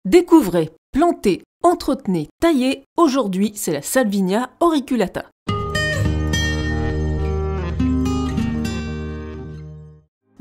Découvrez, plantez, entretenez, taillez, aujourd'hui c'est la Salvinia auriculata.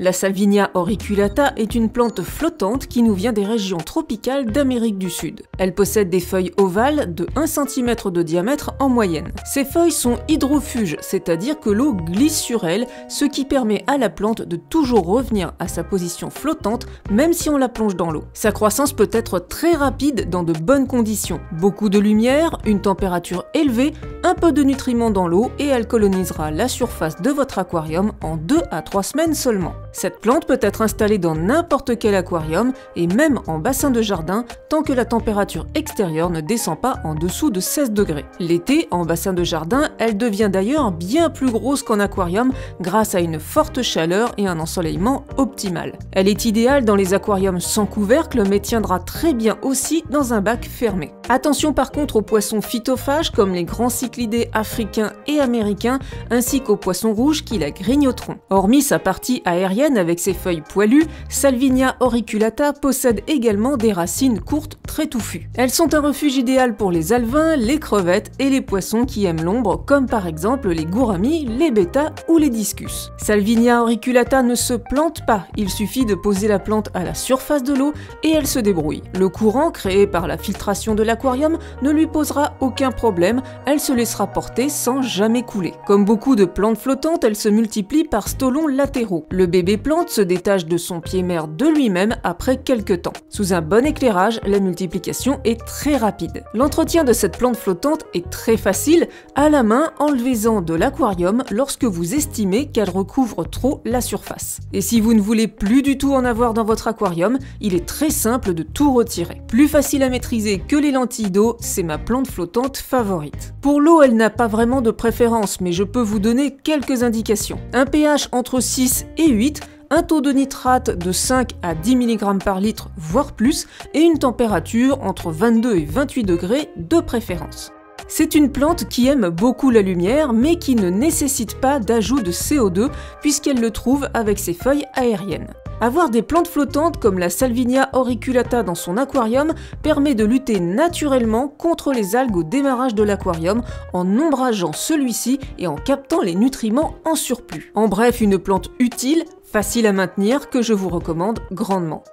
La Salvinia auriculata est une plante flottante qui nous vient des régions tropicales d'Amérique du Sud. Elle possède des feuilles ovales de 1 cm de diamètre en moyenne. Ces feuilles sont hydrofuges, c'est-à-dire que l'eau glisse sur elles, ce qui permet à la plante de toujours revenir à sa position flottante, même si on la plonge dans l'eau. Sa croissance peut être très rapide dans de bonnes conditions. Beaucoup de lumière, une température élevée, un peu de nutriments dans l'eau et elle colonisera la surface de votre aquarium en 2 à 3 semaines seulement. Cette plante peut être installée dans n'importe quel aquarium et même en bassin de jardin tant que la température extérieure ne descend pas en dessous de 16 degrés. L'été, en bassin de jardin, elle devient d'ailleurs bien plus grosse qu'en aquarium grâce à une forte chaleur et un ensoleillement optimal. Elle est idéale dans les aquariums sans couvercle mais tiendra très bien aussi dans un bac fermé. Attention par contre aux poissons phytophages comme les grands cyclidés africains et américains ainsi qu'aux poissons rouges qui la grignoteront. Hormis sa partie aérienne avec ses feuilles poilues, Salvinia auriculata possède également des racines courtes très touffues. Elles sont un refuge idéal pour les alevins, les crevettes et les poissons qui aiment l'ombre comme par exemple les gouramis, les bêtas ou les discus. Salvinia auriculata ne se plante pas, il suffit de poser la plante à la surface de l'eau et elle se débrouille. Le courant créé par la filtration de l'aquarium ne lui posera aucun problème, elle se laissera porter sans jamais couler. Comme beaucoup de plantes flottantes, elle se multiplie par stolons latéraux. Le bébé plante se détache de son pied mère de lui-même après quelques temps. Sous un bon éclairage, la multiplication est très rapide. L'entretien de cette plante flottante est très facile, à la main enlevez-en de l'aquarium lorsque vous estimez qu'elle recouvre trop la surface. Et si vous ne voulez plus du tout en avoir dans votre aquarium, il est très simple de tout retirer. Plus facile à maîtriser que les lentilles d'eau, c'est ma plante flottante favorite. Pour l'eau, elle n'a pas vraiment de préférence, mais je peux vous donner quelques indications. Un pH entre 6 et 8, un taux de nitrate de 5 à 10 mg par litre, voire plus, et une température entre 22 et 28 degrés de préférence. C'est une plante qui aime beaucoup la lumière, mais qui ne nécessite pas d'ajout de CO2 puisqu'elle le trouve avec ses feuilles aériennes. Avoir des plantes flottantes comme la Salvinia auriculata dans son aquarium permet de lutter naturellement contre les algues au démarrage de l'aquarium en ombrageant celui-ci et en captant les nutriments en surplus. En bref, une plante utile, facile à maintenir, que je vous recommande grandement.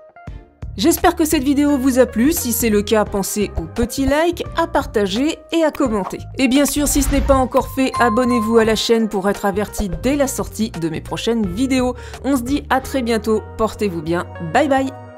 J'espère que cette vidéo vous a plu, si c'est le cas, pensez au petit like, à partager et à commenter. Et bien sûr, si ce n'est pas encore fait, abonnez-vous à la chaîne pour être averti dès la sortie de mes prochaines vidéos. On se dit à très bientôt, portez-vous bien, bye bye!